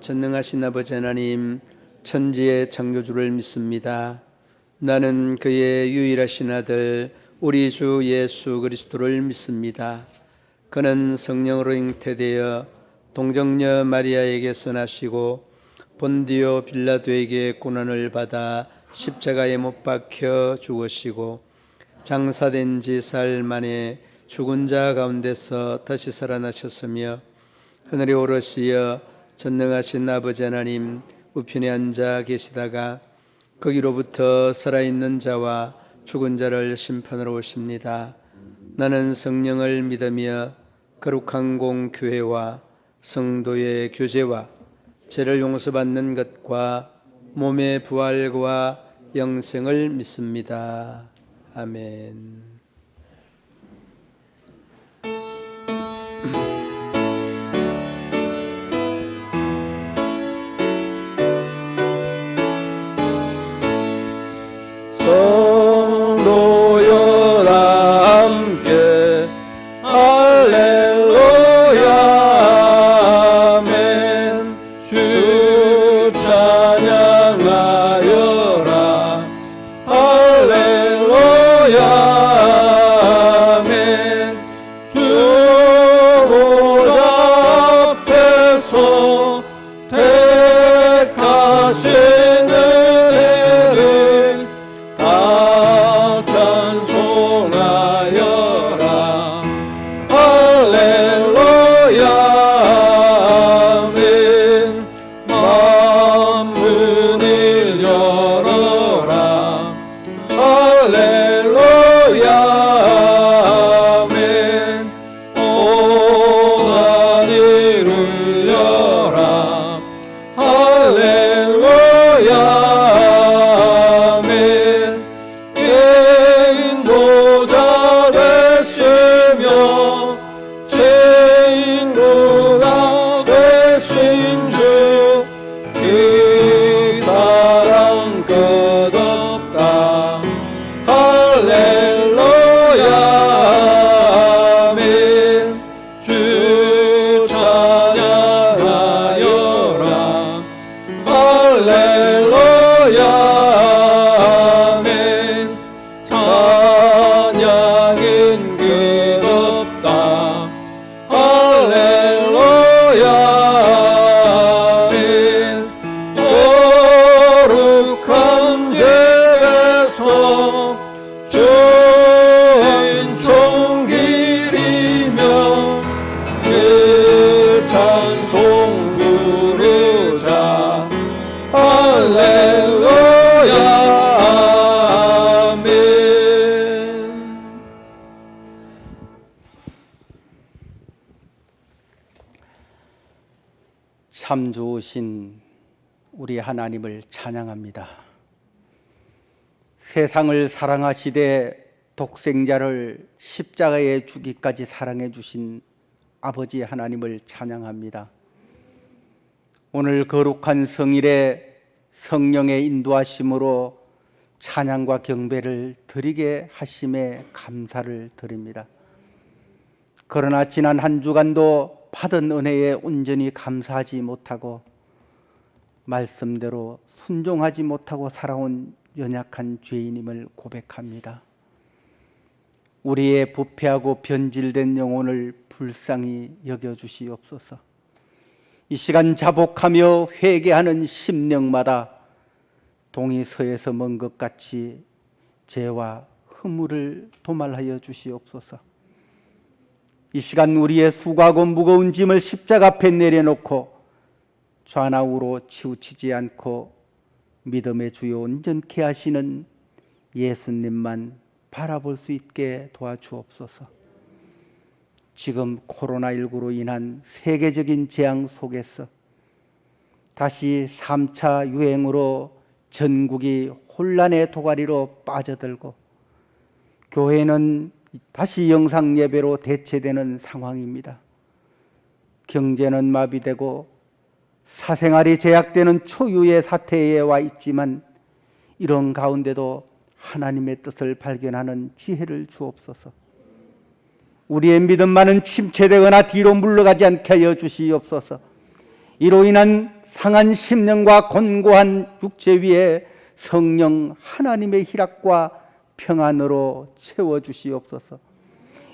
전능하신 아버지 하나님, 천지의 창조주를 믿습니다. 나는 그의 유일하신 아들 우리 주 예수 그리스도를 믿습니다. 그는 성령으로 잉태되어 동정녀 마리아에게서 나시고 본디오 빌라도에게 고난을 받아 십자가에 못 박혀 죽으시고 장사된 지 사흘 만에 죽은 자 가운데서 다시 살아나셨으며 하늘에 오르시어 전능하신 아버지 하나님 우편에 앉아 계시다가 거기로부터 살아있는 자와 죽은 자를 심판하러 오십니다. 나는 성령을 믿으며 거룩한 공교회와 성도의 교제와 죄를 용서받는 것과 몸의 부활과 영생을 믿습니다. 아멘. 성도여 다 함께 할렐루야 아멘. 주 찬양하여라 할렐루야 아멘. 주 보좌 앞에서 택하신 은혜를 다 찬송하여라 할렐루야 아멘. 만문을 열어라 할렐루야 아멘. 온 하늘을 열라 할렐루야 아멘. 인도자 되시며 친구가 되신 주 그 사랑 끝없다 할렐루야 아멘. 주 찬양하여라 할렐루야 아멘. 찬양은 끝없다 할렐루야 아멘. 거룩한 제에서 주인 총길이며 그 찬송 부르자 할렐루야 아멘. 참 좋으신 우리 하나님을 찬양합니다. 세상을 사랑하시되 독생자를 십자가에 주기까지 사랑해 주신 아버지 하나님을 찬양합니다. 오늘 거룩한 성일에 성령의 인도하심으로 찬양과 경배를 드리게 하심에 감사를 드립니다. 그러나 지난 한 주간도 받은 은혜에 온전히 감사하지 못하고 말씀대로 순종하지 못하고 살아온 연약한 죄인임을 고백합니다. 우리의 부패하고 변질된 영혼을 불쌍히 여겨주시옵소서. 이 시간 자복하며 회개하는 심령마다 동이 서에서 먼 것 같이 죄와 허물을 도말하여 주시옵소서. 이 시간 우리의 수고하고 무거운 짐을 십자가 앞에 내려놓고 좌나우로 치우치지 않고 믿음의 주요 온전케 하시는 예수님만 바라볼 수 있게 도와주옵소서. 지금 코로나19로 인한 세계적인 재앙 속에서 다시 3차 유행으로 전국이 혼란의 도가니로 빠져들고 교회는 다시 영상 예배로 대체되는 상황입니다. 경제는 마비되고 사생활이 제약되는 초유의 사태에 와 있지만 이런 가운데도 하나님의 뜻을 발견하는 지혜를 주옵소서. 우리의 믿음만은 침체되거나 뒤로 물러가지 않게 하여 주시옵소서. 이로 인한 상한 심령과 곤고한 육체 위에 성령 하나님의 희락과 평안으로 채워주시옵소서.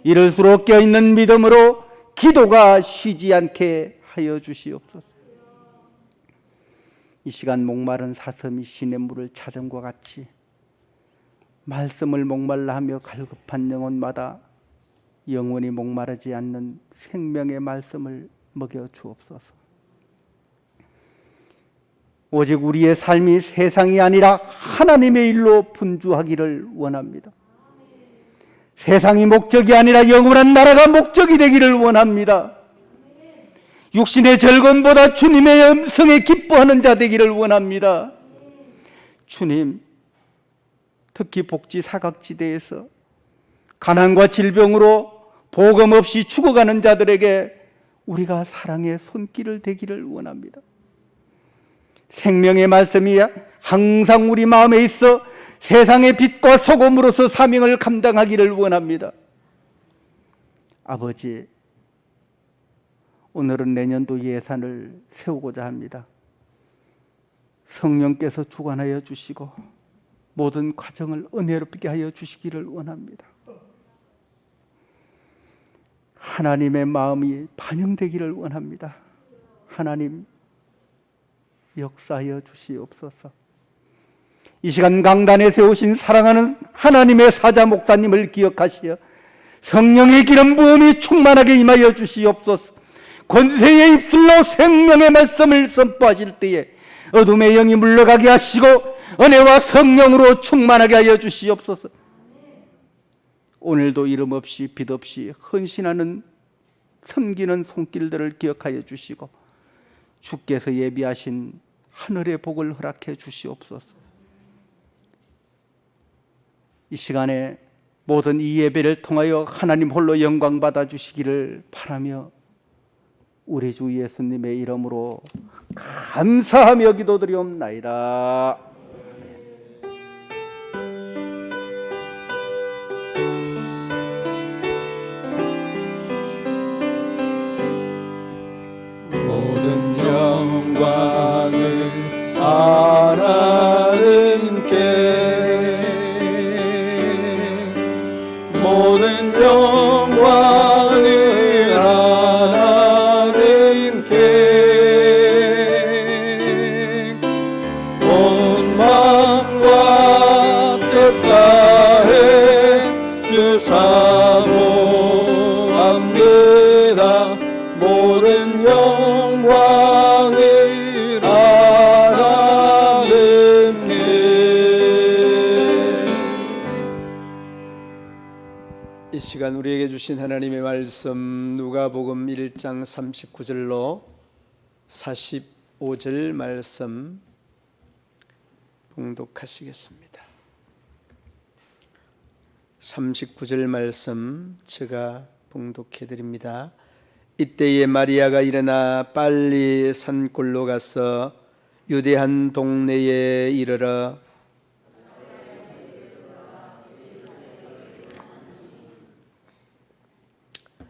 이럴수록 껴있는 믿음으로 기도가 쉬지 않게 하여 주시옵소서. 이 시간 목마른 사슴이 시냇물을 찾음과 같이 말씀을 목말라 하며 갈급한 영혼마다 영원히 목마르지 않는 생명의 말씀을 먹여 주옵소서. 오직 우리의 삶이 세상이 아니라 하나님의 일로 분주하기를 원합니다. 세상이 목적이 아니라 영원한 나라가 목적이 되기를 원합니다. 육신의 즐거움보다 주님의 음성에 기뻐하는 자 되기를 원합니다. 주님, 특히 복지 사각지대에서 가난과 질병으로 복음 없이 죽어가는 자들에게 우리가 사랑의 손길을 대기를 원합니다. 생명의 말씀이 항상 우리 마음에 있어 세상의 빛과 소금으로서 사명을 감당하기를 원합니다. 아버지, 오늘은 내년도 예산을 세우고자 합니다. 성령께서 주관하여 주시고 모든 과정을 은혜롭게 하여 주시기를 원합니다. 하나님의 마음이 반영되기를 원합니다. 하나님, 역사하여 주시옵소서. 이 시간 강단에 세우신 사랑하는 하나님의 사자 목사님을 기억하시어 성령의 기름 부음이 충만하게 임하여 주시옵소서. 권세의 입술로 생명의 말씀을 선포하실 때에 어둠의 영이 물러가게 하시고 은혜와 성령으로 충만하게 하여 주시옵소서. 오늘도 이름 없이 빛 없이 헌신하는 섬기는 손길들을 기억하여 주시고 주께서 예비하신 하늘의 복을 허락해 주시옵소서. 이 시간에 모든 이 예배를 통하여 하나님 홀로 영광 받아 주시기를 바라며 우리 주 예수님의 이름으로 감사하며 기도드리옵나이다. 모든 영광을 하나님께, 모든 영광을 하나님께, 온 마음과 뜻 다해 주사모합니다. 모든 영광을 하나님께. 이 시간 우리에게 주신 하나님의 말씀 누가복음 1장 39절로 45절 말씀 봉독하시겠습니다. 39절 말씀 제가 봉독해 드립니다. 이때에 마리아가 일어나 빨리 산골로 가서 유대한 동네에 이르러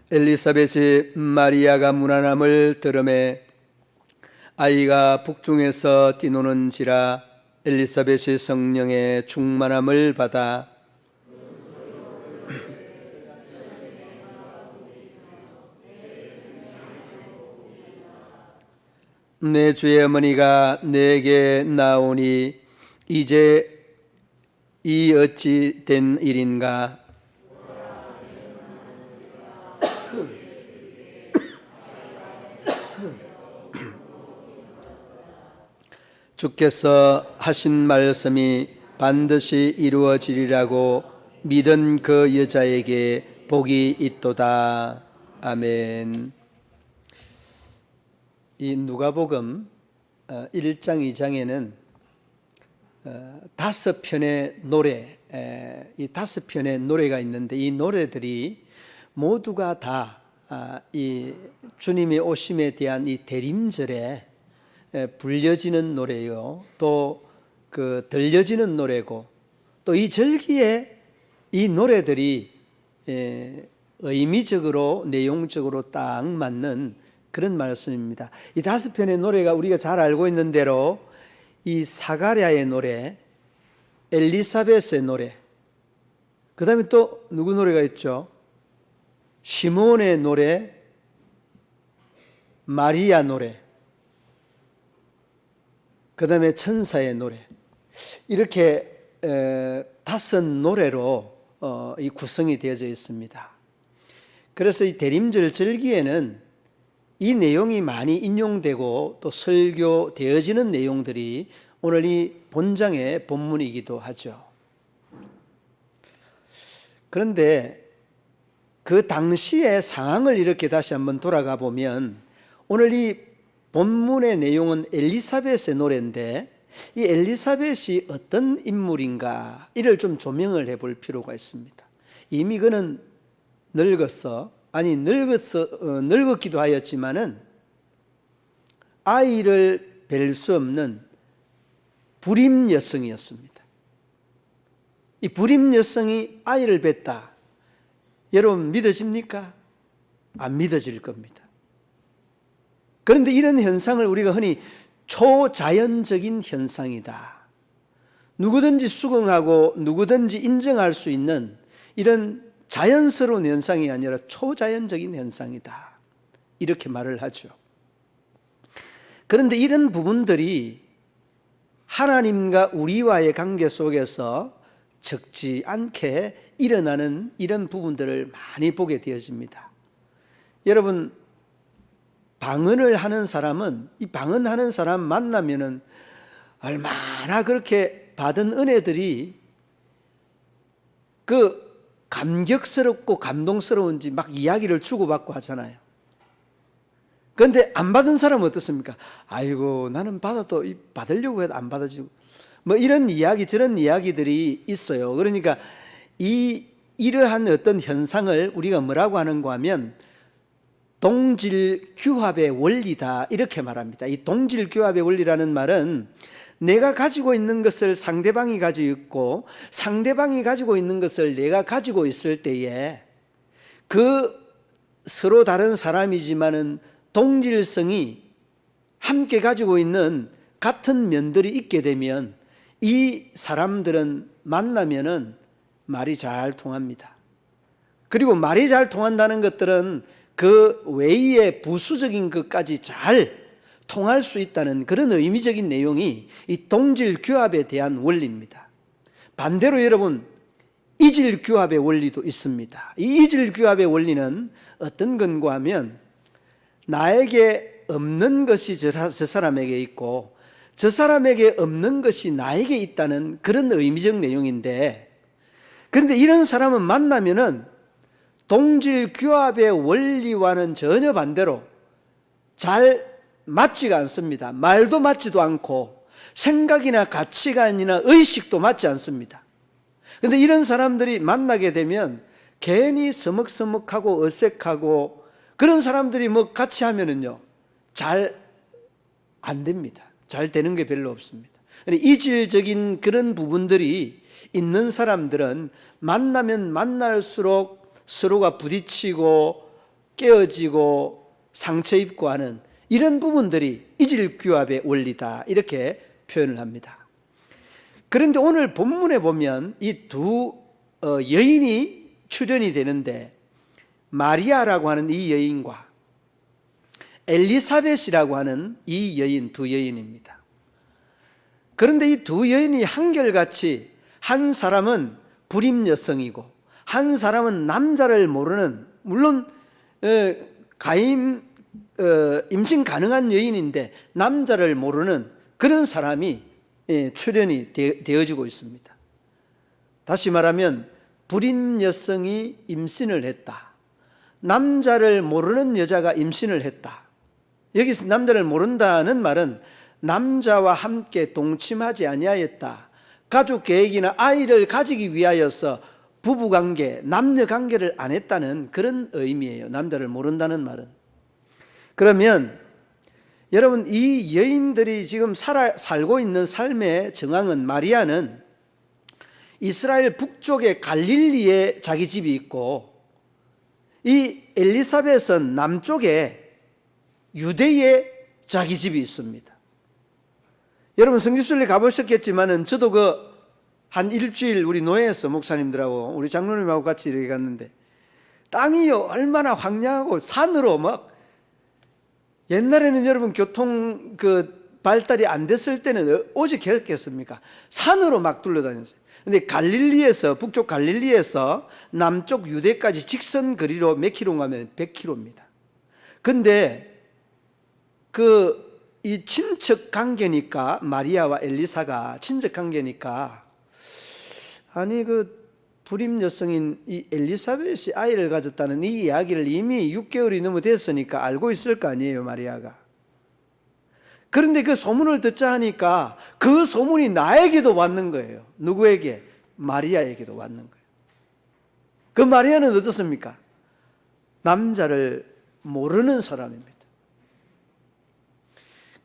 엘리사벳이 마리아가 문안함을 들음에 아이가 북중에서 뛰노는지라 엘리사벳이 성령의 충만함을 받아 내 주의 어머니가 내게 나오니 이제 이 어찌 된 일인가? 주께서 하신 말씀이 반드시 이루어지리라고 믿은 그 여자에게 복이 있도다. 아멘. 이 누가복음 1장 2장에는 5편의 노래, 이 5편의 노래가 있는데 이 노래들이 모두가 다 이 주님의 오심에 대한 이 대림절에 불려지는 노래요. 또 그 들려지는 노래고 또 이 절기에 이 노래들이 의미적으로 내용적으로 딱 맞는 그런 말씀입니다. 이 5편의 노래가 우리가 잘 알고 있는 대로 이 사가랴의 노래, 엘리사벳의 노래, 그 다음에 또 누구 노래가 있죠? 시몬의 노래, 마리아 노래, 그 다음에 천사의 노래, 이렇게 5 노래로 이 구성이 되어져 있습니다. 그래서 이 대림절 절기에는 이 내용이 많이 인용되고 또 설교되어지는 내용들이 오늘 이 본장의 본문이기도 하죠. 그런데 그 당시의 상황을 이렇게 다시 한번 돌아가 보면 오늘 이 본문의 내용은 엘리사벳의 노래인데 이 엘리사벳이 어떤 인물인가 이를 좀 조명을 해볼 필요가 있습니다. 이미 그는 늙었기도 하였지만은 아이를 뵐 수 없는 불임 여성이었습니다. 이 불임 여성이 아이를 뵀다. 여러분 믿어집니까? 안 믿어질 겁니다. 그런데 이런 현상을 우리가 흔히 초자연적인 현상이다, 누구든지 수긍하고 누구든지 인정할 수 있는 이런 자연스러운 현상이 아니라 초자연적인 현상이다, 이렇게 말을 하죠. 그런데 이런 부분들이 하나님과 우리와의 관계 속에서 적지 않게 일어나는 이런 부분들을 많이 보게 되어집니다. 여러분, 방언을 하는 사람은 이 방언하는 사람 만나면은 얼마나 그렇게 받은 은혜들이 그 감격스럽고 감동스러운지 막 이야기를 주고받고 하잖아요. 그런데 안 받은 사람은 어떻습니까? 아이고, 나는 받아도 받으려고 해도 안 받아주고 뭐 이런 이야기 저런 이야기들이 있어요. 그러니까 이러한 어떤 현상을 우리가 뭐라고 하는가 하면 동질 규합의 원리다, 이렇게 말합니다. 이 동질 규합의 원리라는 말은 내가 가지고 있는 것을 상대방이 가지고 있고 상대방이 가지고 있는 것을 내가 가지고 있을 때에 그 서로 다른 사람이지만은 동질성이 함께 가지고 있는 같은 면들이 있게 되면 이 사람들은 만나면은 말이 잘 통합니다. 그리고 말이 잘 통한다는 것들은 그 외의 부수적인 것까지 잘 통할 수 있다는 그런 의미적인 내용이 이 동질 규합에 대한 원리입니다. 반대로 여러분, 이질 규합의 원리도 있습니다. 이 이질 규합의 원리는 어떤 건가 하면 나에게 없는 것이 저 사람에게 있고 저 사람에게 없는 것이 나에게 있다는 그런 의미적 내용인데, 그런데 이런 사람은 만나면은 동질 규합의 원리와는 전혀 반대로 잘 맞지가 않습니다. 말도 맞지도 않고 생각이나 가치관이나 의식도 맞지 않습니다. 그런데 이런 사람들이 만나게 되면 괜히 서먹서먹하고 어색하고 그런 사람들이 뭐 같이 하면은요 잘 안 됩니다. 잘 되는 게 별로 없습니다. 이질적인 그런 부분들이 있는 사람들은 만나면 만날수록 서로가 부딪히고 깨어지고 상처 입고 하는 이런 부분들이 이질규합의 원리다, 이렇게 표현을 합니다. 그런데 오늘 본문에 보면 이 두 여인이 출연이 되는데 마리아라고 하는 이 여인과 엘리사벳이라고 하는 이 여인, 두 여인입니다. 그런데 이 두 여인이 한결같이 한 사람은 불임 여성이고 한 사람은 남자를 모르는, 물론 임신 가능한 여인인데 남자를 모르는 그런 사람이 출연이 되어지고 있습니다. 다시 말하면 불임 여성이 임신을 했다, 남자를 모르는 여자가 임신을 했다. 여기서 남자를 모른다는 말은 남자와 함께 동침하지 아니하였다, 가족 계획이나 아이를 가지기 위하여서 부부관계, 남녀관계를 안 했다는 그런 의미예요. 남자를 모른다는 말은. 그러면 여러분, 이 여인들이 지금 살고 있는 삶의 정황은, 마리아는 이스라엘 북쪽의 갈릴리에 자기 집이 있고 이 엘리사벳은 남쪽에 유대에 자기 집이 있습니다. 여러분 성지순례 가보셨겠지만은 저도 한 일주일 우리 노예에서 목사님들하고 우리 장로님하고 같이 이렇게 갔는데 땅이요 얼마나 황량하고 산으로 막 옛날에는 여러분 교통 발달이 안 됐을 때는 오직 했겠습니까? 산으로 막 둘러다녔어요. 근데 갈릴리에서 북쪽 갈릴리에서 남쪽 유대까지 직선 거리로 몇 킬로 가면 100km입니다. 근데 이 친척 관계니까 마리아와 엘리사가 친척 관계니까 아니 불임 여성인 이 엘리사벳이 아이를 가졌다는 이 이야기를 이미 6개월이 넘어 됐으니까 알고 있을 거 아니에요, 마리아가. 그런데 그 소문을 듣자 하니까 그 소문이 나에게도 왔는 거예요. 누구에게? 마리아에게도 왔는 거예요. 그 마리아는 어떻습니까? 남자를 모르는 사람입니다.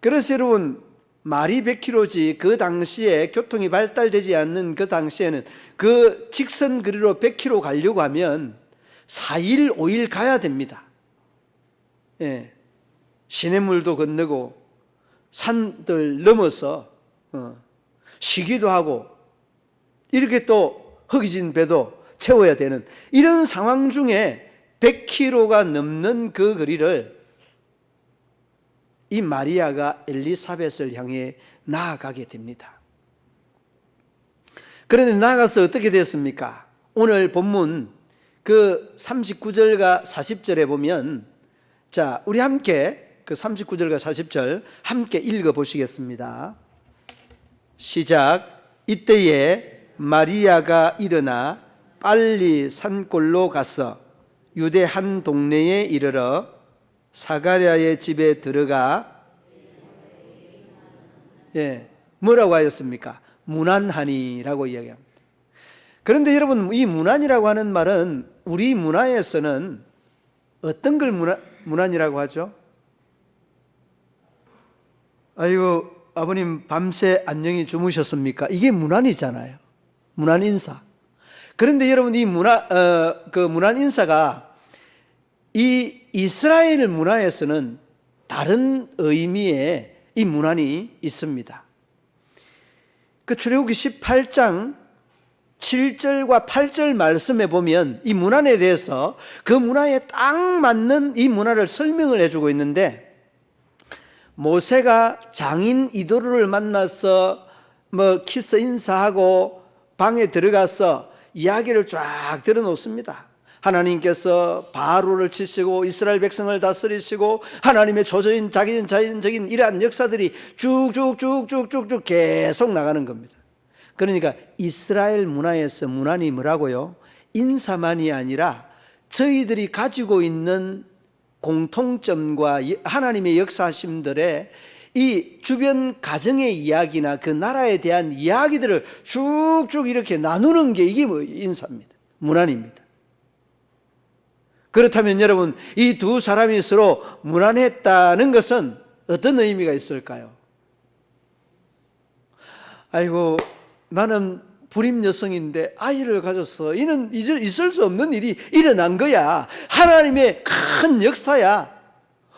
그래서 여러분 말이 100km지 그 당시에 교통이 발달되지 않는 그 당시에는 그 직선 거리로 100km 가려고 하면 4일 5일 가야 됩니다. 예. 시냇물도 건너고 산들 넘어서 쉬기도 하고 이렇게 또 허기진 배도 채워야 되는 이런 상황 중에 100km가 넘는 그 거리를 이 마리아가 엘리사벳을 향해 나아가게 됩니다. 그런데 나아가서 어떻게 되었습니까? 오늘 본문 39절과 40절에 보면 자, 우리 함께 39절과 40절 함께 읽어 보시겠습니다. 시작. 이때에 마리아가 일어나 빨리 산골로 가서 유대 한 동네에 이르러 사가랴의 집에 들어가 뭐라고 하였습니까? 문안하니라고 이야기합니다. 그런데 여러분 이 문안이라고 하는 말은 우리 문화에서는 어떤 걸 문안이라고 하죠? 아이고 아버님 밤새 안녕히 주무셨습니까? 이게 문안이잖아요. 문안 인사. 그런데 여러분 이 문안 인사가 이 이스라엘 문화에서는 다른 의미의 이 문안이 있습니다. 출애굽기 18장 7절과 8절 말씀에 보면 이 문안에 대해서 그 문화에 딱 맞는 이 문화를 설명을 해주고 있는데 모세가 장인 이도르를 만나서 키스 인사하고 방에 들어가서 이야기를 쫙 들어놓습니다. 하나님께서 바로를 치시고 이스라엘 백성을 다스리시고 하나님의 자연적인 이러한 역사들이 쭉쭉쭉쭉쭉쭉 계속 나가는 겁니다. 그러니까 이스라엘 문화에서 문안이 뭐라고요? 인사만이 아니라 저희들이 가지고 있는 공통점과 하나님의 역사심들의 이 주변 가정의 이야기나 그 나라에 대한 이야기들을 쭉쭉 이렇게 나누는 게 이게 인사입니다. 문안입니다. 그렇다면 여러분 이 두 사람이 서로 문안했다는 것은 어떤 의미가 있을까요? 아이고 나는 불임 여성인데 아이를 가졌어. 이는 있을 수 없는 일이 일어난 거야. 하나님의 큰 역사야.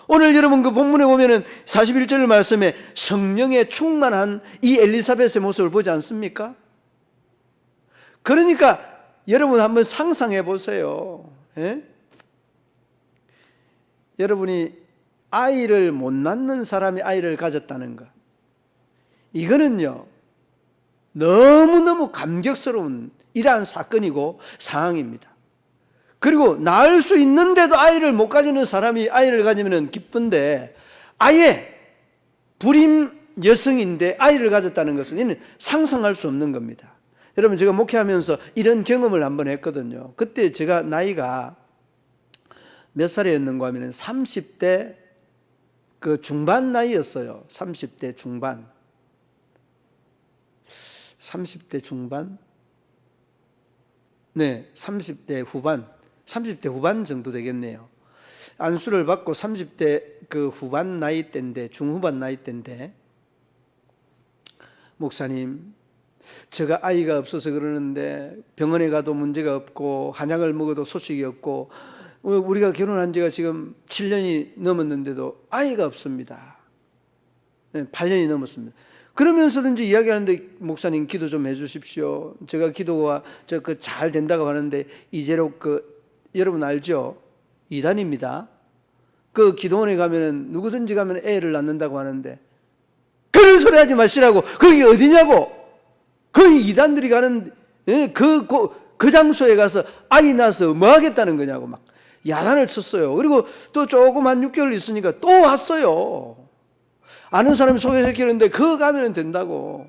오늘 여러분 그 본문에 보면은 41절 말씀에 성령에 충만한 이 엘리사벳의 모습을 보지 않습니까? 그러니까 여러분 한번 상상해 보세요. 예? 여러분이 아이를 못 낳는 사람이 아이를 가졌다는 것, 이거는요 너무너무 감격스러운 이러한 사건이고 상황입니다. 그리고 낳을 수 있는데도 아이를 못 가지는 사람이 아이를 가지면 기쁜데 아예 불임 여성인데 아이를 가졌다는 것은 이는 상상할 수 없는 겁니다. 여러분 제가 목회하면서 이런 경험을 한번 했거든요. 그때 제가 나이가 몇 살이었는가 하면 30대 그 중반 나이였어요. 30대 중반. 30대 중반? 네, 30대 후반. 30대 후반 정도 되겠네요. 안수를 받고 30대 그 후반 나이 때인데, 중후반 나이 때인데, 목사님, 제가 아이가 없어서 그러는데 병원에 가도 문제가 없고 한약을 먹어도 소식이 없고 우리가 결혼한 지가 지금 7년이 넘었는데도 아이가 없습니다. 8년이 넘었습니다. 그러면서든지 이야기하는데 목사님 기도 좀 해주십시오. 제가 기도가 잘 된다고 하는데 이제로 여러분 알죠? 이단입니다. 그 기도원에 가면은 누구든지 가면 애를 낳는다고 하는데 그런 소리 하지 마시라고. 거기 어디냐고. 거기 이단들이 가는 그 장소에 가서 아이 낳아서 뭐 하겠다는 거냐고 막 야단을 쳤어요. 그리고 또 조금 한 6개월 있으니까 또 왔어요. 아는 사람이 소개시키는데 그거 가면 된다고.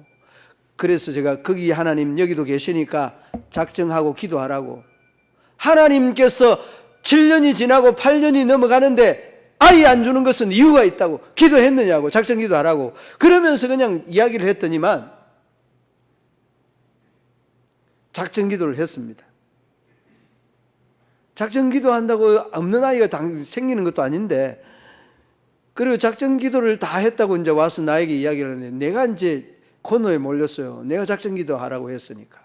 그래서 제가 거기 하나님 여기도 계시니까 작정하고 기도하라고. 하나님께서 7년이 지나고 8년이 넘어가는데 아이 안 주는 것은 이유가 있다고. 기도했느냐고. 작정 기도하라고. 그러면서 그냥 이야기를 했더니만 작정 기도를 했습니다. 작정 기도한다고 없는 아이가 생기는 것도 아닌데, 그리고 작정 기도를 다 했다고 이제 와서 나에게 이야기를 하는데 내가 이제 코너에 몰렸어요. 내가 작정 기도하라고 했으니까.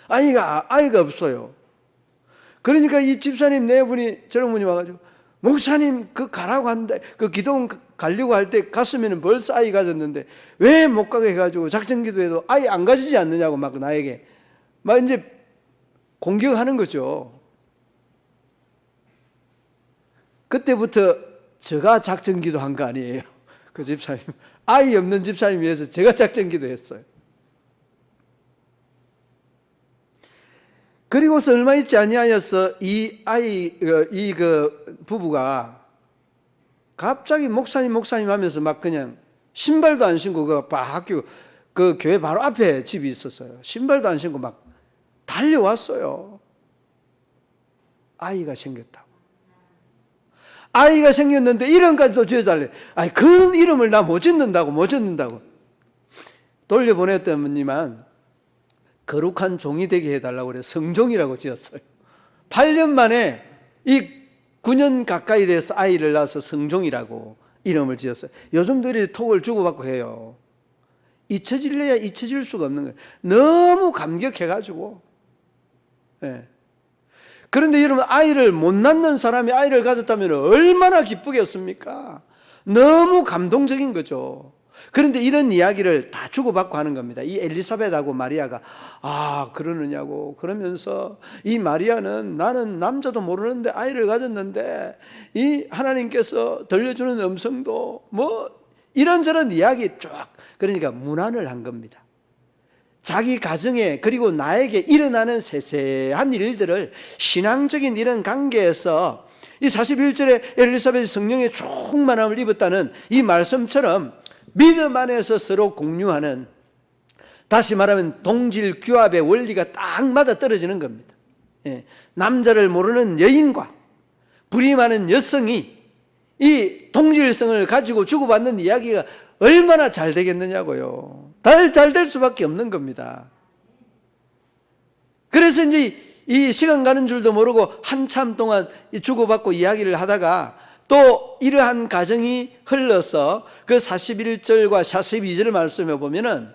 아이가 없어요. 그러니까 이 집사님 네 분이 저런 분이 와가지고 목사님 가라고 하는데 기도원 가려고 할 때 갔으면 벌써 아이 가졌는데 왜 못 가게 해가지고 작정 기도해도 아이 안 가지지 않느냐고 막 나에게 막 이제 공격하는 거죠. 그때부터 제가 작정 기도한 거 아니에요. 그 집사님 아이 없는 집사님 위해서 제가 작정 기도했어요. 그리고서 얼마 있지 아니하여서 이 부부가 갑자기 목사님 하면서 막 그냥 신발도 안 신고 학교 교회 바로 앞에 집이 있었어요. 신발도 안 신고 막 달려왔어요. 아이가 생겼다고. 아이가 생겼는데 이름까지도 지어달래. 아니 그런 이름을 나 못 짓는다고. 돌려보냈더니만 거룩한 종이 되게 해달라고 그래. 성종이라고 지었어요. 8년 만에 이 9년 가까이 돼서 아이를 낳아서 성종이라고 이름을 지었어요. 요즘도 이렇게 톡을 주고받고 해요. 잊혀질래야 잊혀질 수가 없는 거예요. 너무 감격해가지고. 네. 그런데 여러분 아이를 못 낳는 사람이 아이를 가졌다면 얼마나 기쁘겠습니까? 너무 감동적인 거죠. 그런데 이런 이야기를 다 주고받고 하는 겁니다. 이 엘리사벳하고 마리아가 그러느냐고. 그러면서 이 마리아는 나는 남자도 모르는데 아이를 가졌는데 이 하나님께서 들려주는 음성도 뭐 이런저런 이야기 쫙. 그러니까 문안을 한 겁니다. 자기 가정에 그리고 나에게 일어나는 세세한 일들을 신앙적인 이런 관계에서 이 41절에 엘리사벳이 성령의 충만함을 입었다는 이 말씀처럼 믿음 안에서 서로 공유하는, 다시 말하면 동질 규합의 원리가 딱 맞아 떨어지는 겁니다. 남자를 모르는 여인과 불이 많은 여성이 이 동질성을 가지고 주고받는 이야기가 얼마나 잘 되겠느냐고요. 잘 될 수밖에 없는 겁니다. 그래서 이제 이 시간 가는 줄도 모르고 한참 동안 주고받고 이야기를 하다가 또 이러한 가정이 흘러서 그 41절과 42절 말씀에 보면은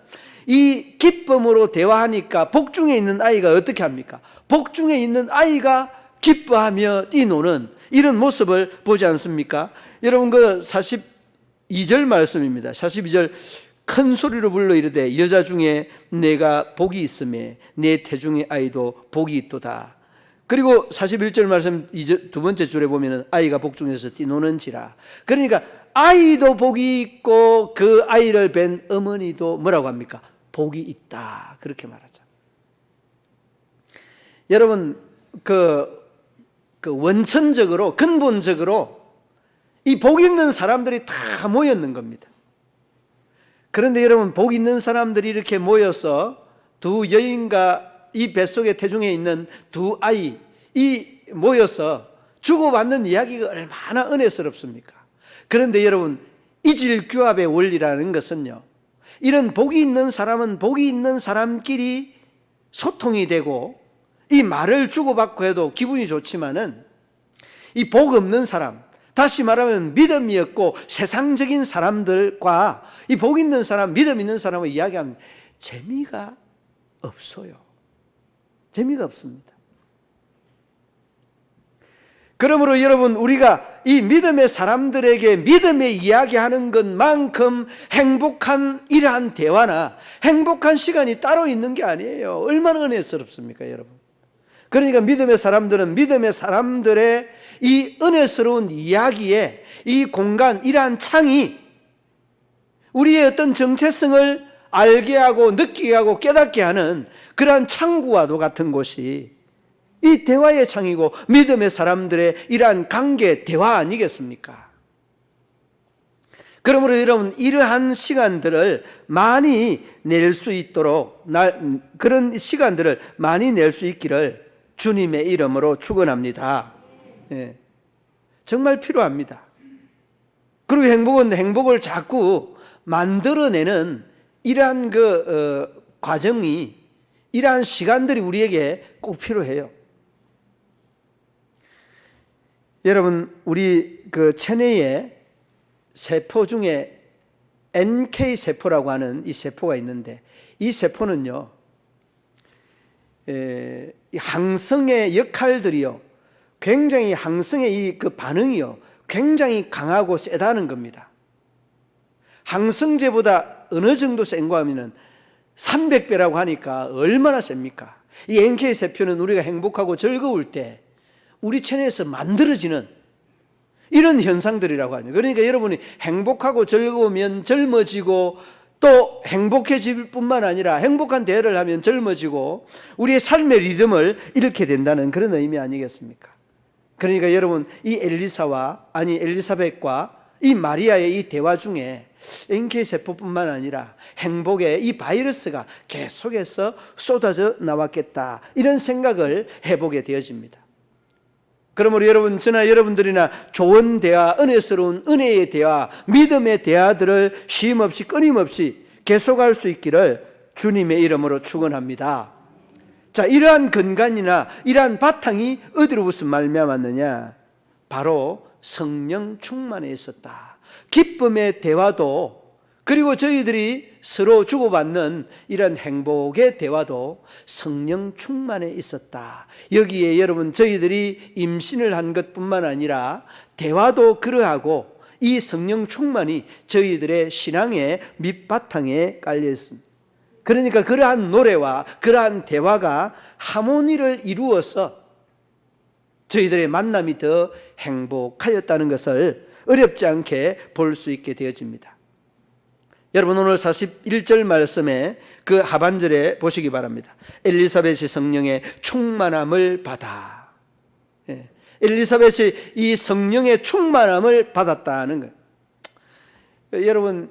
이 기쁨으로 대화하니까 복중에 있는 아이가 어떻게 합니까? 복중에 있는 아이가 기뻐하며 뛰노는 이런 모습을 보지 않습니까? 여러분 그 42절 말씀입니다. 42절 큰 소리로 불러 이르되 여자 중에 내가 복이 있으며 내 태중의 아이도 복이 있도다. 그리고 41절 말씀 두 번째 줄에 보면은 아이가 복중에서 뛰노는지라. 그러니까 아이도 복이 있고 그 아이를 뵌 어머니도 뭐라고 합니까? 복이 있다. 그렇게 말하죠. 여러분 그 원천적으로 근본적으로 이 복 있는 사람들이 다 모였는 겁니다. 그런데 여러분 복 있는 사람들이 이렇게 모여서 두 여인과 이 뱃속에 태중에 있는 두 아이 이 모여서 주고받는 이야기가 얼마나 은혜스럽습니까? 그런데 여러분 이질규합의 원리라는 것은요, 이런 복이 있는 사람은 복이 있는 사람끼리 소통이 되고 이 말을 주고받고 해도 기분이 좋지만은 이 복 없는 사람, 다시 말하면 믿음이 없고 세상적인 사람들과 이 복 있는 사람, 믿음 있는 사람을 이야기하면 재미가 없어요. 재미가 없습니다. 그러므로 여러분, 우리가 이 믿음의 사람들에게 믿음의 이야기하는 것만큼 행복한 이러한 대화나 행복한 시간이 따로 있는 게 아니에요. 얼마나 은혜스럽습니까, 여러분? 그러니까 믿음의 사람들은 믿음의 사람들의 이 은혜스러운 이야기에 이 공간, 이러한 창이 우리의 어떤 정체성을 알게 하고 느끼게 하고 깨닫게 하는 그러한 창구와도 같은 곳이 이 대화의 창이고 믿음의 사람들의 이러한 관계, 대화 아니겠습니까? 그러므로 여러분, 이러한 시간들을 많이 낼 수 있도록, 그런 시간들을 많이 낼 수 있기를 주님의 이름으로 축원합니다. 예, 정말 필요합니다. 그리고 행복은 행복을 자꾸 만들어내는 이러한 과정이, 이러한 시간들이 우리에게 꼭 필요해요. 여러분, 우리 체내에 세포 중에 NK 세포라고 하는 이 세포가 있는데, 이 세포는요, 항성의 역할들이요, 굉장히 항성의 이 반응이요, 굉장히 강하고 세다는 겁니다. 항성제보다 어느 정도 센가 하면은 300배라고 하니까 얼마나 셉니까? 이 NK 세포는 우리가 행복하고 즐거울 때 우리 체내에서 만들어지는 이런 현상들이라고 하죠. 그러니까 여러분이 행복하고 즐거우면 젊어지고, 또 행복해질 뿐만 아니라 행복한 대화를 하면 젊어지고 우리의 삶의 리듬을 잃게 된다는 그런 의미 아니겠습니까? 그러니까 여러분, 이 엘리사벳과 이 마리아의 이 대화 중에 NK세포뿐만 아니라 행복의 이 바이러스가 계속해서 쏟아져 나왔겠다, 이런 생각을 해보게 되어집니다. 그러므로 여러분, 저나 여러분들이나 좋은 대화, 은혜스러운 은혜의 대화, 믿음의 대화들을 쉼없이 끊임없이 계속할 수 있기를 주님의 이름으로 축원합니다. 자, 이러한 근간이나 이러한 바탕이 어디로부터 말미암았느냐? 바로 성령 충만에 있었다. 기쁨의 대화도, 그리고 저희들이 서로 주고받는 이런 행복의 대화도 성령 충만에 있었다. 여기에 여러분, 저희들이 임신을 한 것뿐만 아니라 대화도 그러하고 이 성령 충만이 저희들의 신앙의 밑바탕에 깔려 있습니다. 그러니까 그러한 노래와 그러한 대화가 하모니를 이루어서 저희들의 만남이 더 행복하였다는 것을 어렵지 않게 볼 수 있게 되어집니다. 여러분, 오늘 41절 말씀에 그 하반절에 보시기 바랍니다. 엘리사벳이 성령의 충만함을 받아. 엘리사벳이 이 성령의 충만함을 받았다는 거예요. 여러분,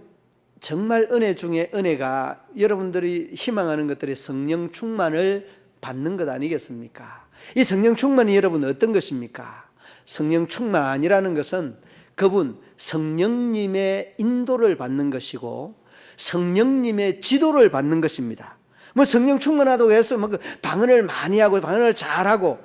정말 은혜 중에 은혜가, 여러분들이 희망하는 것들이 성령 충만을 받는 것 아니겠습니까? 이 성령 충만이 여러분 어떤 것입니까? 성령 충만이라는 것은 그분 성령님의 인도를 받는 것이고 성령님의 지도를 받는 것입니다. 뭐 성령 충만하다고 해서 뭐 방언을 많이 하고 방언을 잘하고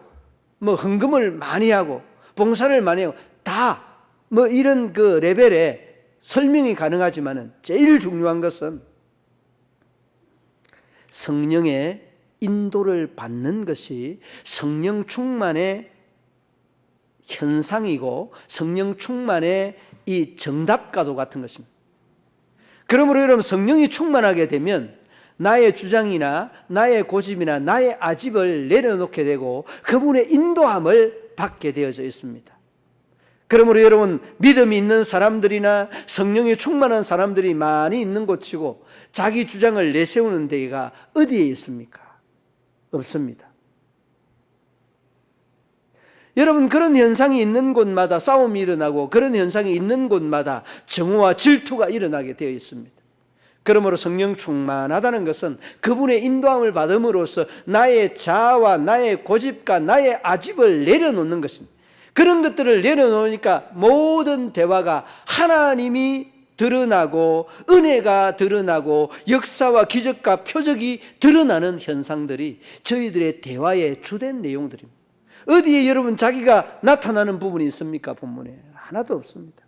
뭐 헌금을 많이 하고 봉사를 많이 하고 다 뭐 이런 레벨에 설명이 가능하지만은 제일 중요한 것은 성령의 인도를 받는 것이 성령 충만의 현상이고 성령 충만의 이 정답과도 같은 것입니다. 그러므로 여러분, 성령이 충만하게 되면 나의 주장이나 나의 고집이나 나의 아집을 내려놓게 되고 그분의 인도함을 받게 되어져 있습니다. 그러므로 여러분, 믿음이 있는 사람들이나 성령이 충만한 사람들이 많이 있는 곳이고 자기 주장을 내세우는 데가 어디에 있습니까? 없습니다. 여러분, 그런 현상이 있는 곳마다 싸움이 일어나고 그런 현상이 있는 곳마다 정오와 질투가 일어나게 되어 있습니다. 그러므로 성령 충만하다는 것은 그분의 인도함을 받음으로써 나의 자아와 나의 고집과 나의 아집을 내려놓는 것입니다. 그런 것들을 내려놓으니까 모든 대화가 하나님이 드러나고 은혜가 드러나고 역사와 기적과 표적이 드러나는 현상들이 저희들의 대화의 주된 내용들입니다. 어디에 여러분 자기가 나타나는 부분이 있습니까? 본문에 하나도 없습니다.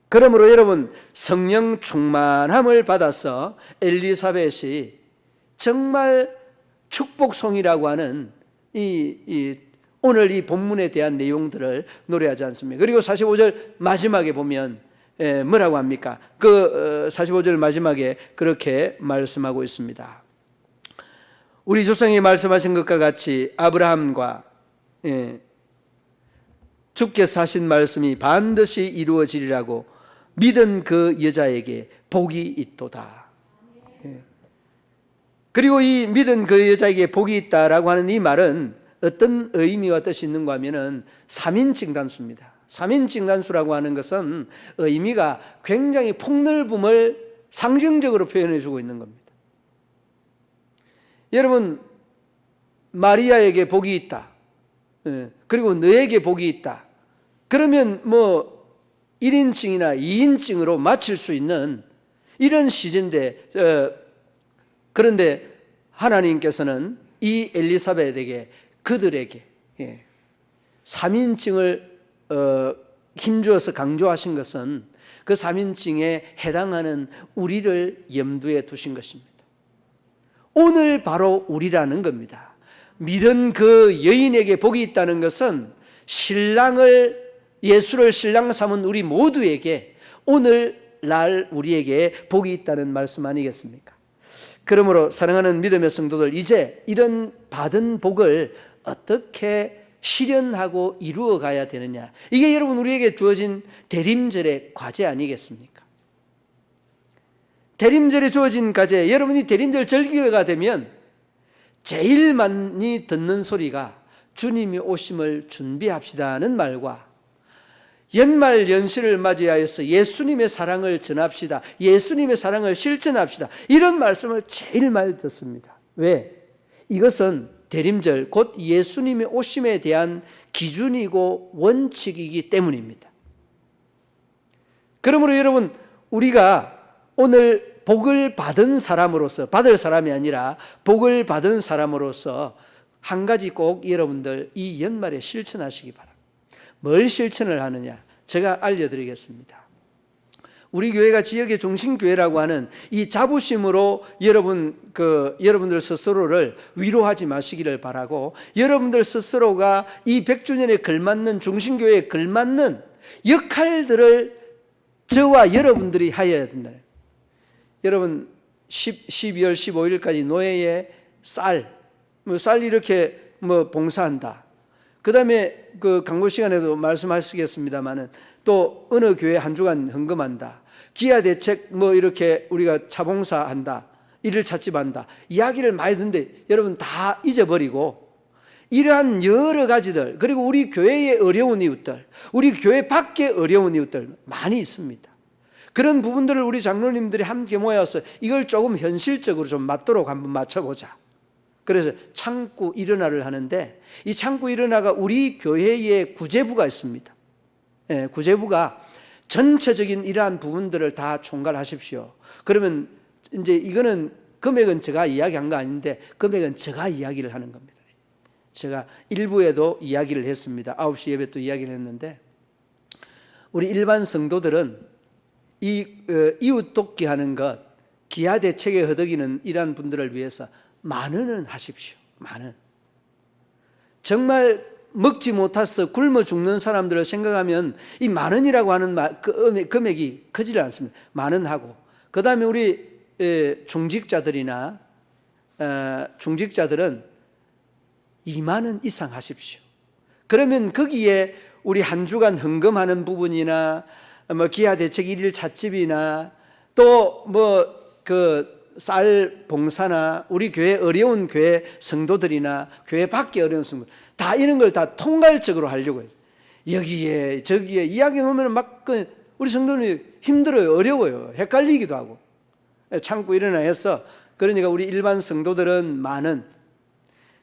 그러므로 여러분, 성령 충만함을 받아서 엘리사벳이 정말 축복송이라고 하는 이 오늘 이 본문에 대한 내용들을 노래하지 않습니까? 그리고 45절 마지막에 보면 뭐라고 합니까? 그 45절 마지막에 그렇게 말씀하고 있습니다. 우리 조상이 말씀하신 것과 같이 아브라함과 주께서 하신 말씀이 반드시 이루어지리라고 믿은 그 여자에게 복이 있도다. 그리고 이 믿은 그 여자에게 복이 있다라고 하는 이 말은 어떤 의미와 뜻이 있는가 하면은 3인칭 단수입니다. 3인칭 단수라고 하는 것은 의미가 굉장히 폭넓음을 상징적으로 표현해 주고 있는 겁니다. 여러분, 마리아에게 복이 있다. 그리고 너에게 복이 있다. 그러면 뭐 1인칭이나 2인칭으로 맞출 수 있는 이런 시제인데, 그런데 하나님께서는 이 엘리사벳에게 그들에게 3인칭을 힘주어서 강조하신 것은 그 3인칭에 해당하는 우리를 염두에 두신 것입니다. 오늘 바로 우리라는 겁니다. 믿은 그 여인에게 복이 있다는 것은 예수를 신랑 삼은 우리 모두에게 오늘날 우리에게 복이 있다는 말씀 아니겠습니까? 그러므로 사랑하는 믿음의 성도들, 이제 이런 받은 복을 어떻게 실현하고 이루어 가야 되느냐, 이게 여러분 우리에게 주어진 대림절의 과제 아니겠습니까? 대림절에 주어진 과제, 여러분이 대림절 절기가 되면 제일 많이 듣는 소리가 주님이 오심을 준비합시다는 말과 연말 연시를 맞이하여서 예수님의 사랑을 전합시다, 예수님의 사랑을 실천합시다, 이런 말씀을 제일 많이 듣습니다. 왜? 이것은 대림절, 곧 예수님의 오심에 대한 기준이고 원칙이기 때문입니다. 그러므로 여러분, 우리가 오늘 복을 받은 사람으로서, 받을 사람이 아니라 복을 받은 사람으로서 한 가지 꼭 여러분들 이 연말에 실천하시기 바랍니다. 뭘 실천을 하느냐? 제가 알려드리겠습니다. 우리 교회가 지역의 중심교회라고 하는 이 자부심으로 여러분들 스스로를 위로하지 마시기를 바라고, 여러분들 스스로가 이 100주년에 걸맞는, 중심교회에 걸맞는 역할들을 저와 여러분들이 하여야 된다. 여러분 12월 15일까지 노예의 쌀 이렇게 봉사한다. 그 다음에 그 광고 시간에도 말씀하시겠습니다만은 또 어느 교회 한 주간 헌금한다. 기아 대책 이렇게 우리가 차봉사한다. 이를 찻집한다. 이야기를 많이 듣는데 여러분 다 잊어버리고 이러한 여러 가지들, 그리고 우리 교회의 어려운 이웃들, 우리 교회 밖의 어려운 이웃들 많이 있습니다. 그런 부분들을 우리 장로님들이 함께 모여서 이걸 조금 현실적으로 좀 맞도록 한번 맞춰보자. 그래서 창구 일어나를 하는데, 이 창구 일어나가 우리 교회에 구제부가 있습니다. 구제부가 전체적인 이러한 부분들을 다 총괄하십시오. 그러면 이제 이거는 금액은 제가 이야기한 거 아닌데, 금액은 제가 이야기를 하는 겁니다. 제가 일부에도 이야기를 했습니다. 9시 예배 또 이야기를 했는데, 우리 일반 성도들은 이웃 돕기 하는 것, 기아 대책에 허덕이는 이러한 분들을 위해서 10,000원은 하십시오. 10,000원. 정말 먹지 못해서 굶어 죽는 사람들을 생각하면 이 10,000원이라고 하는 금액이 크지 않습니다. 10,000원 하고, 그 다음에 우리 중직자들은 20,000원 이상 하십시오. 그러면 거기에 우리 한 주간 헌금하는 부분이나 기아 대책 1일 찻집이나 또 쌀 봉사나 우리 교회 어려운 교회 성도들이나 교회 밖에 어려운 성도, 다 이런 걸 다 통괄적으로 하려고 해요. 여기에 저기에 이야기하면 우리 성도들이 힘들어요. 어려워요. 헷갈리기도 하고. 참고 일어나 해서, 그러니까 우리 일반 성도들은 10,000원,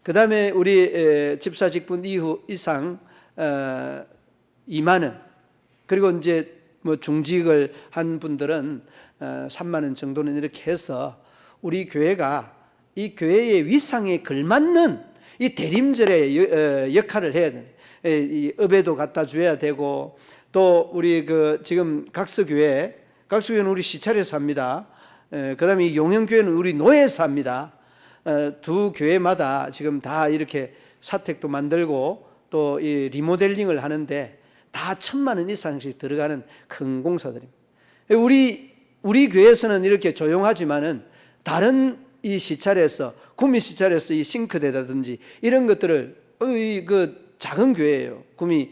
그 다음에 우리 집사 직분 이상 20,000원, 그리고 이제 중직을 한 분들은 30,000원 정도는 이렇게 해서 우리 교회가 이 교회의 위상에 걸맞는 이 대림절의 역할을 해야 돼. 이 업에도 갖다 줘야 되고, 또 우리 지금 각서교회는 우리 시찰에서 합니다. 그 다음에 이 용영교회는 우리 노예에서 합니다. 두 교회마다 지금 다 이렇게 사택도 만들고 또 이 리모델링을 하는데 다 1,000만 원 이상씩 들어가는 큰 공사들입니다. 우리 교회에서는 이렇게 조용하지만은 다른 이 시찰에서 구미 시찰에서 이 싱크대라든지 이런 것들을 그 작은 교회예요. 구미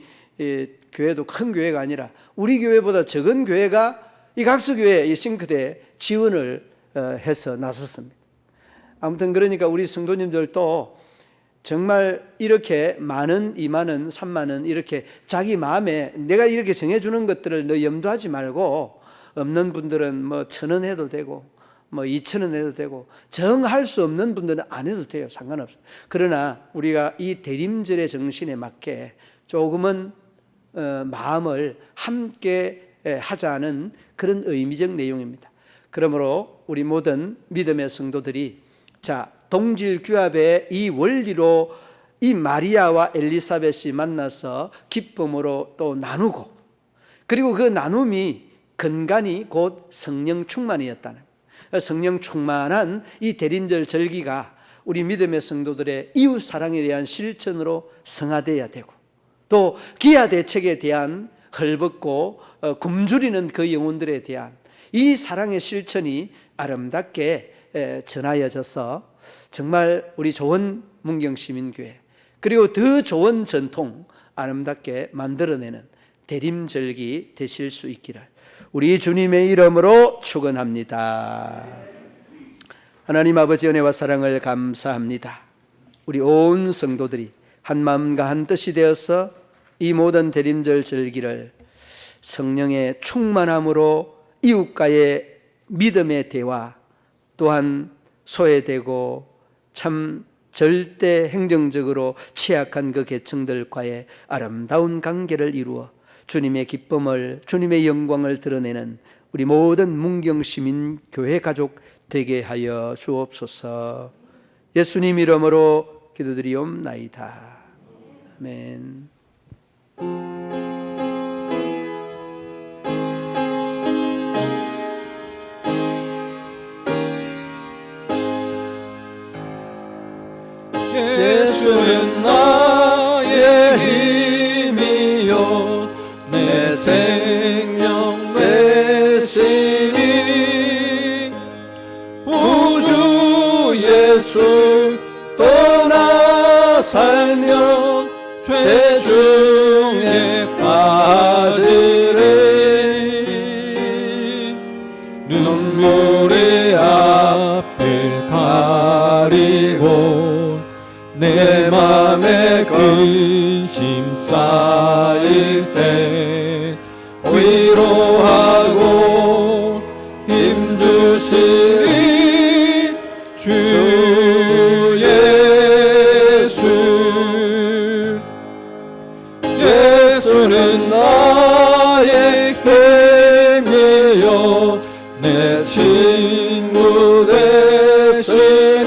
교회도 큰 교회가 아니라 우리 교회보다 적은 교회가 이 각수교회 이 싱크대 지원을 해서 나섰습니다. 아무튼 그러니까 우리 성도님들도 정말 이렇게 만원, 2만 원, 3만 원 이렇게 자기 마음에 내가 이렇게 정해주는 것들을 너 염두하지 말고 없는 분들은 뭐 1,000원 해도 되고 뭐 2,000원 해도 되고 정할 수 없는 분들은 안 해도 돼요. 상관없어요. 그러나 우리가 이 대림절의 정신에 맞게 조금은 마음을 함께 하자는 그런 의미적 내용입니다. 그러므로 우리 모든 믿음의 성도들이 자 동질 규합의 이 원리로 이 마리아와 엘리사벳이 만나서 기쁨으로 또 나누고 그리고 그 나눔이 근간이 곧 성령 충만이었다는 성령 충만한 이 대림절 절기가 우리 믿음의 성도들의 이웃 사랑에 대한 실천으로 성화되어야 되고 또 기아 대책에 대한 헐벗고 굶주리는 그 영혼들에 대한 이 사랑의 실천이 아름답게 전하여져서 정말 우리 좋은 문경시민교회 그리고 더 좋은 전통 아름답게 만들어내는 대림절기 되실 수 있기를 우리 주님의 이름으로 축원합니다. 하나님 아버지 은혜와 사랑을 감사합니다. 우리 온 성도들이 한 마음과 한 뜻이 되어서 이 모든 대림절 절기를 성령의 충만함으로 이웃과의 믿음의 대화 또한 소외되고 참 절대 행정적으로 취약한 그 계층들과의 아름다운 관계를 이루어 주님의 기쁨을 주님의 영광을 드러내는 우리 모든 문경시민 교회 가족 되게 하여 주옵소서. 예수님 이름으로 기도드리옵나이다. 아멘. 예수는 나의 힘이요 내 생명 되시니 우주 예수 떠나 살면 죄 중에 빠지리 눈물이 앞을 가리고 내 맘에 근심 쌓일 때 위로하고 힘주시니 주 예수 예수는 나의 힘이요 내 친구 되시니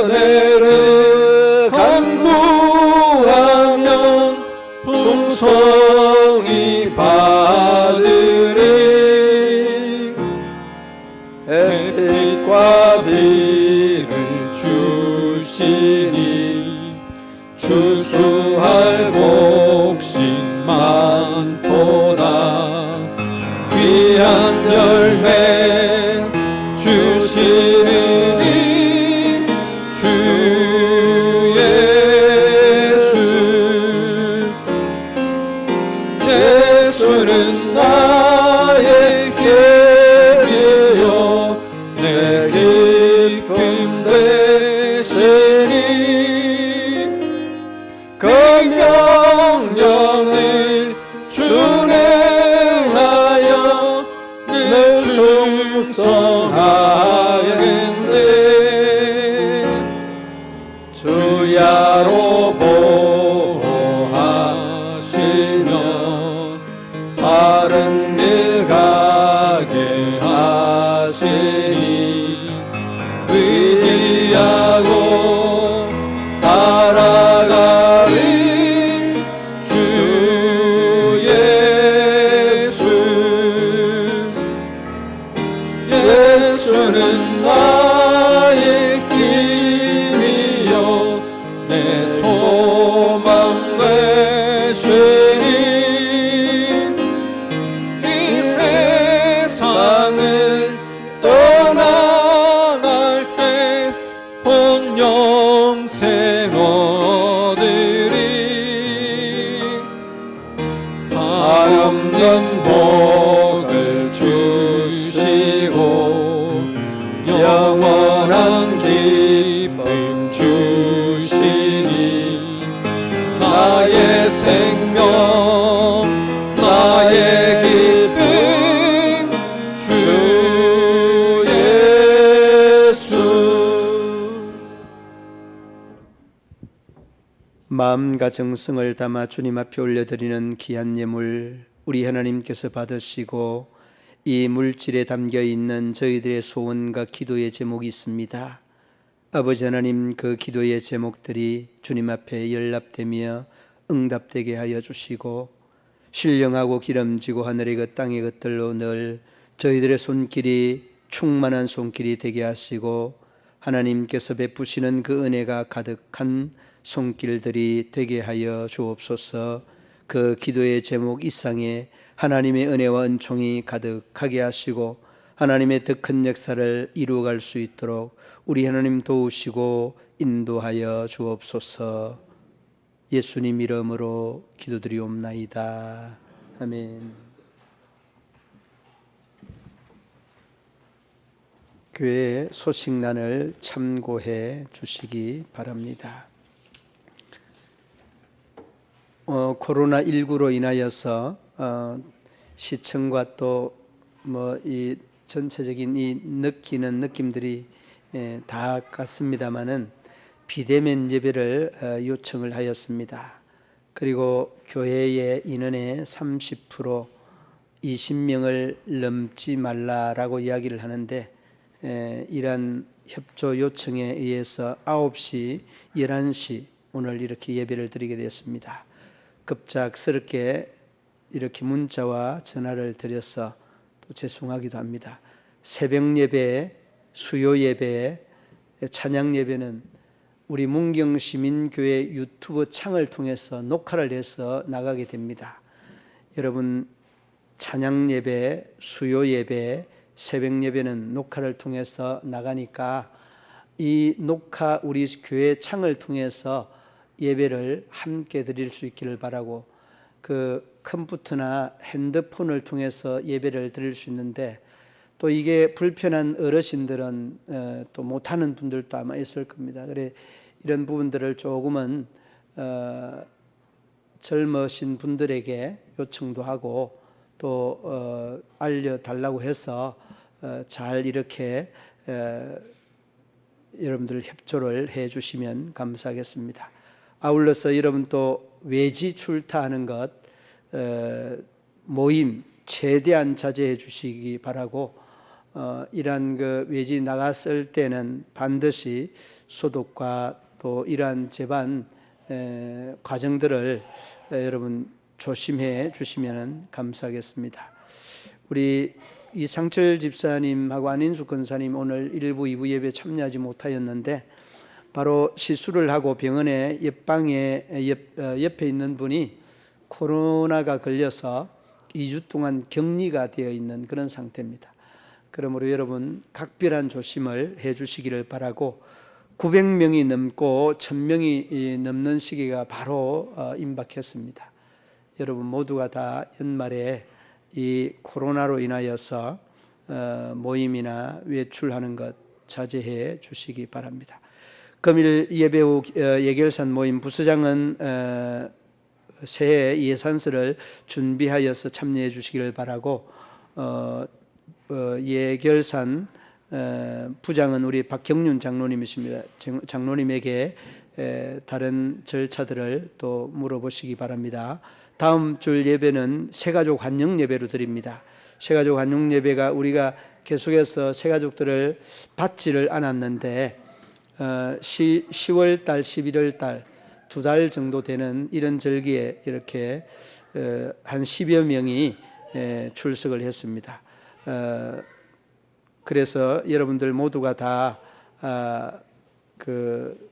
은혜를 간구하면 풍성히 받으리 햇빛과 비를 주시니 추수할 곡식 많도다 귀한 열매 주시니 주 예수 예수는 나의 길이요 내 기쁨 되시니 그 명령을 준행하여 늘 충성하겠네 주야로 보호하시며 바른 길 가게 하시니 의지하고 따라가리 주 예수 예수는 나의 힘이요 큰 복을 주시고 영원한 기쁨 주시니 나의 생명 나의 기쁨 주 예수. 마음과 정성을 담아 주님 앞에 올려드리는 귀한 예물 우리 하나님께서 받으시고 이 물질에 담겨 있는 저희들의 소원과 기도의 제목이 있습니다. 아버지 하나님, 그 기도의 제목들이 주님 앞에 연락되며 응답되게 하여 주시고 신령하고 기름지고 하늘의 것 땅의 것들로 늘 저희들의 손길이 충만한 손길이 되게 하시고 하나님께서 베푸시는 그 은혜가 가득한 손길들이 되게 하여 주옵소서. 그 기도의 제목 이상에 하나님의 은혜와 은총이 가득하게 하시고 하나님의 더 큰 역사를 이루어갈 수 있도록 우리 하나님 도우시고 인도하여 주옵소서. 예수님 이름으로 기도드리옵나이다. 아멘. 교회 소식란을 참고해 주시기 바랍니다. 코로나19로 인하여서 시청과 또 이 전체적인 이 느끼는 느낌들이 다 같습니다마는 비대면 예배를 요청을 하였습니다. 그리고 교회의 인원의 30% 20명을 넘지 말라라고 이야기를 하는데 이러한 협조 요청에 의해서 9시, 11시 오늘 이렇게 예배를 드리게 되었습니다. 급작스럽게 이렇게 문자와 전화를 드려서 또 죄송하기도 합니다. 새벽 예배, 수요 예배, 찬양 예배는 우리 문경시민교회 유튜브 창을 통해서 녹화를 해서 나가게 됩니다. 여러분, 찬양 예배, 수요 예배, 새벽 예배는 녹화를 통해서 나가니까 이 녹화 우리 교회 창을 통해서 예배를 함께 드릴 수 있기를 바라고, 그 컴퓨터나 핸드폰을 통해서 예배를 드릴 수 있는데 또 이게 불편한 어르신들은 또 못하는 분들도 아마 있을 겁니다. 그래 이런 부분들을 조금은 젊으신 분들에게 요청도 하고 또 알려달라고 해서 잘 이렇게 여러분들 협조를 해 주시면 감사하겠습니다. 아울러서 여러분 또 외지 출타하는 것 모임 최대한 자제해 주시기 바라고, 이러한 그 외지 나갔을 때는 반드시 소독과 또 이러한 재반 과정들을 여러분 조심해 주시면 감사하겠습니다. 우리 이상철 집사님하고 안인숙 권사님 오늘 1부, 2부 예배 참여하지 못하였는데 바로 시술을 하고 병원에 옆방에 옆에 있는 분이 코로나가 걸려서 2주 동안 격리가 되어 있는 그런 상태입니다. 그러므로 여러분 각별한 조심을 해 주시기를 바라고, 900명이 넘고 1000명이 넘는 시기가 바로 임박했습니다. 여러분 모두가 다 연말에 이 코로나로 인하여서 모임이나 외출하는 것 자제해 주시기 바랍니다. 금일 예배 후 예결산 모임 부서장은 새해 예산서를 준비하여서 참여해 주시기를 바라고, 예결산 부장은 우리 박경륜 장로님이십니다. 장로님에게 다른 절차들을 또 물어보시기 바랍니다. 다음 줄 예배는 새가족 환영 예배로 드립니다. 새가족 환영 예배가 우리가 계속해서 새가족들을 받지를 않았는데 10월 달, 11월 달 2달 정도 되는 이런 절기에 이렇게 한 10여 명이 출석을 했습니다. 그래서 여러분들 모두가 다 그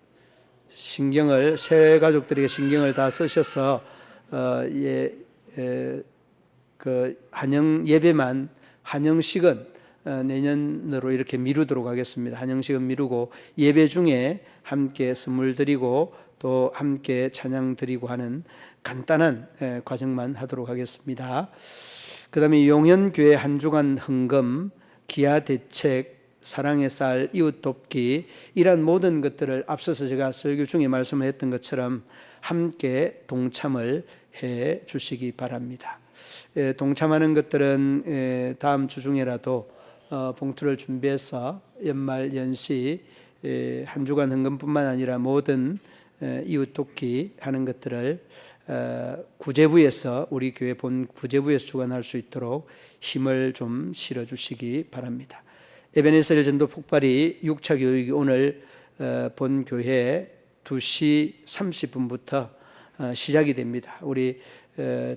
신경을, 새 가족들에게 신경을 다 쓰셔서 그 한영 예배만, 한영식은 내년으로 이렇게 미루도록 하겠습니다. 한영식은 미루고 예배 중에 함께 선물 드리고 또 함께 찬양 드리고 하는 간단한 과정만 하도록 하겠습니다. 그다음에 용현교회 한 주간 헌금, 기아 대책, 사랑의 쌀, 이웃 돕기, 이런 모든 것들을 앞서서 제가 설교 중에 말씀을 했던 것처럼 함께 동참을 해 주시기 바랍니다. 동참하는 것들은 다음 주 중에라도 봉투를 준비해서 연말 연시 한 주간 헌금뿐만 아니라 모든 이웃 돕기 하는 것들을 구제부에서, 우리 교회 본 구제부에서 주관할 수 있도록 힘을 좀 실어 주시기 바랍니다. 에베네셀 전도 폭발이 6차 교육이 오늘 본 교회 2시 30분부터 시작이 됩니다. 우리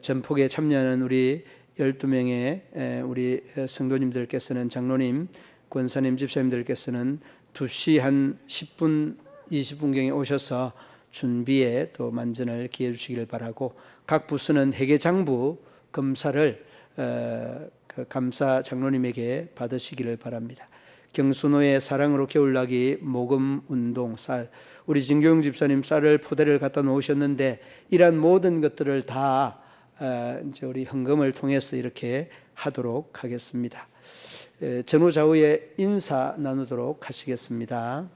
전폭에 참여하는 우리 12명의 우리 성도님들께서는, 장로님, 권사님, 집사님들께서는 2시 한 10분, 20분경에 오셔서 준비에 또 만전을 기해 주시길 바라고, 각 부서는 회계장부 검사를 그 감사 장로님에게 받으시기를 바랍니다. 경순호의 사랑으로 겨울나기 모금 운동, 쌀, 우리 진교영 집사님 쌀을 포대를 갖다 놓으셨는데, 이러한 모든 것들을 다 이제 우리 헌금을 통해서 이렇게 하도록 하겠습니다. 전후좌우에 인사 나누도록 하시겠습니다.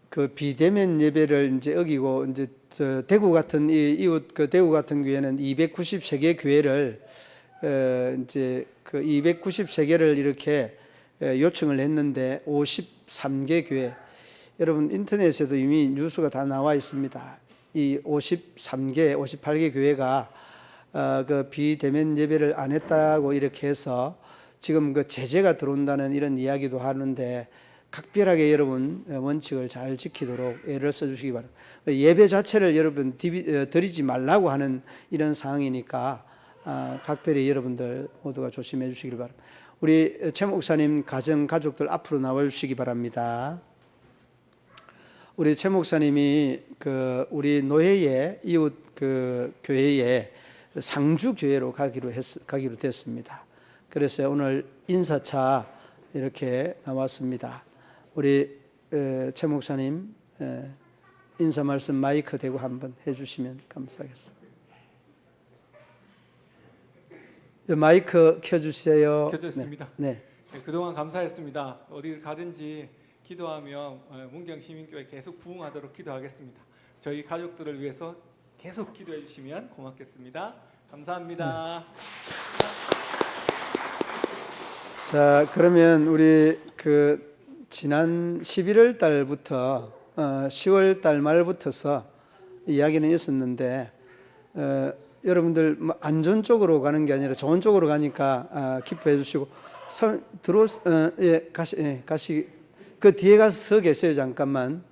그 비대면 예배를 이제 어기고, 이제 대구 같은 이웃 대구 같은 교회는 293개 교회를 이제 그 293개를 이렇게 요청을 했는데 53개 교회, 여러분 인터넷에도 이미 뉴스가 다 나와 있습니다. 이 53개, 58개 교회가 그 비대면 예배를 안 했다고 이렇게 해서 지금 그 제재가 들어온다는 이런 이야기도 하는데, 각별하게 여러분 원칙을 잘 지키도록 애를 써주시기 바랍니다. 예배 자체를 여러분 드리지 말라고 하는 이런 상황이니까 각별히 여러분들 모두가 조심해 주시길 바랍니다. 우리 최 목사님 가족들 앞으로 나와 주시기 바랍니다. 우리 최 목사님이 그 우리 노예의 이웃 그 교회에 상주 교회로 가기로 됐습니다. 그래서 오늘 인사차 이렇게 나왔습니다. 우리 최 목사님 인사 말씀 마이크 대고 한번 해주시면 감사하겠습니다. 마이크 켜주세요. 켜졌습니다. 네. 네, 그동안 감사했습니다. 어디 가든지 기도하며 문경시민교회 계속 부흥하도록 기도하겠습니다. 저희 가족들을 위해서 계속 기도해 주시면 고맙겠습니다. 감사합니다. 자, 그러면 우리 그 지난 11월 달부터 10월 달 말부터서 이야기는 있었는데, 여러분들 안전 쪽으로 가는 게 아니라 좋은 쪽으로 가니까 기뻐해 주시고, 가시 그 뒤에 가서 서 계세요. 잠깐만.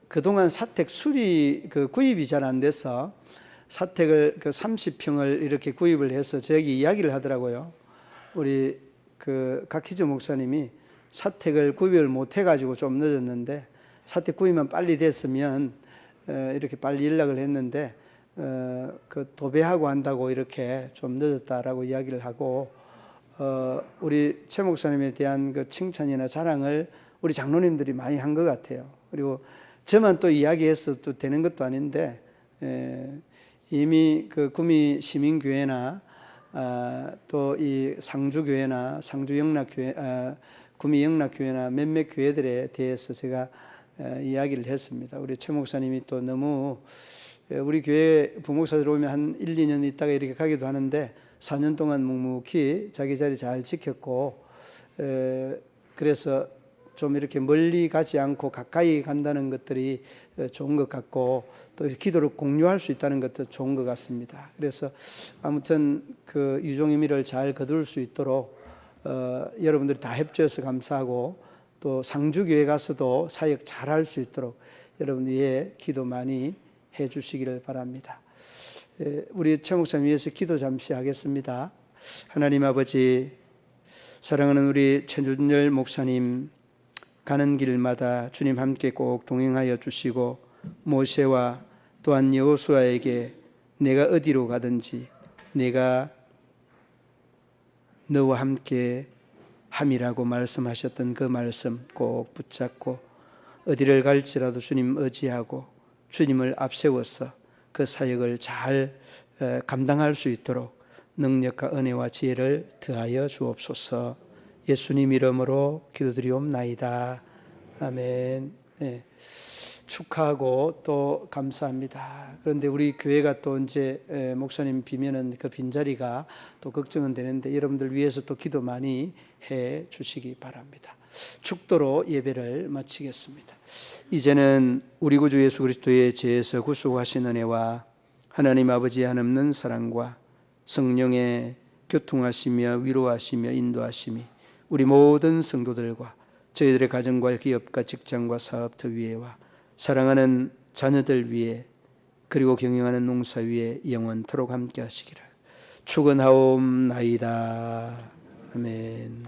그동안 사택 수리 구입이 잘 안 돼서 사택을 30평을 이렇게 구입을 해서 저에게 이야기를 하더라고요. 우리 각희주 목사님이 사택을 구입을 못 해가지고 좀 늦었는데, 사택 구입만 빨리 됐으면 이렇게 빨리 연락을 했는데 도배하고 한다고 이렇게 좀 늦었다라고 이야기를 하고, 우리 최 목사님에 대한 그 칭찬이나 자랑을 우리 장로님들이 많이 한 것 같아요. 그리고 저만 또 이야기해서 또 되는 것도 아닌데, 이미 그 구미 시민교회나 또 이 상주교회나 상주영락교회, 구미 영락교회나 몇몇 교회들에 대해서 제가 이야기를 했습니다. 우리 최 목사님이 또 너무, 우리 교회 부목사들 오면 한 1, 2년 있다가 이렇게 가기도 하는데 4년 동안 묵묵히 자기 자리 잘 지켰고, 그래서 좀 이렇게 멀리 가지 않고 가까이 간다는 것들이 좋은 것 같고, 또 기도를 공유할 수 있다는 것도 좋은 것 같습니다. 그래서 아무튼 그 유종의미를 잘 거둘 수 있도록 여러분들이 다 협조해서 감사하고, 또 상주교회 가서도 사역 잘 할 수 있도록 여러분 위해 기도 많이 해 주시기를 바랍니다. 우리 최 목사님 위해서 기도 잠시 하겠습니다. 하나님 아버지, 사랑하는 우리 최준열 목사님, 가는 길마다 주님 함께 꼭 동행하여 주시고, 모세와 또한 여호수아에게 내가 어디로 가든지 내가 너와 함께 함이라고 말씀하셨던 그 말씀 꼭 붙잡고 어디를 갈지라도 주님 의지하고 주님을 앞세워서 그 사역을 잘 감당할 수 있도록 능력과 은혜와 지혜를 더하여 주옵소서. 예수님 이름으로 기도드리옵나이다. 아멘. 네. 축하하고 또 감사합니다. 그런데 우리 교회가 또 이제 목사님 비면은 그 빈자리가 또 걱정은 되는데 여러분들 위해서 또 기도 많이 해 주시기 바랍니다. 축도로 예배를 마치겠습니다. 이제는 우리 구주 예수 그리스도의 죄에서 구속하신 은혜와 하나님 아버지의 한없는 사랑과 성령의 교통하시며 위로하시며 인도하심이 우리 모든 성도들과 저희들의 가정과 기업과 직장과 사업터 위에와 사랑하는 자녀들 위에 그리고 경영하는 농사 위에 영원토록 함께 하시기를 축원하옵나이다. 아멘.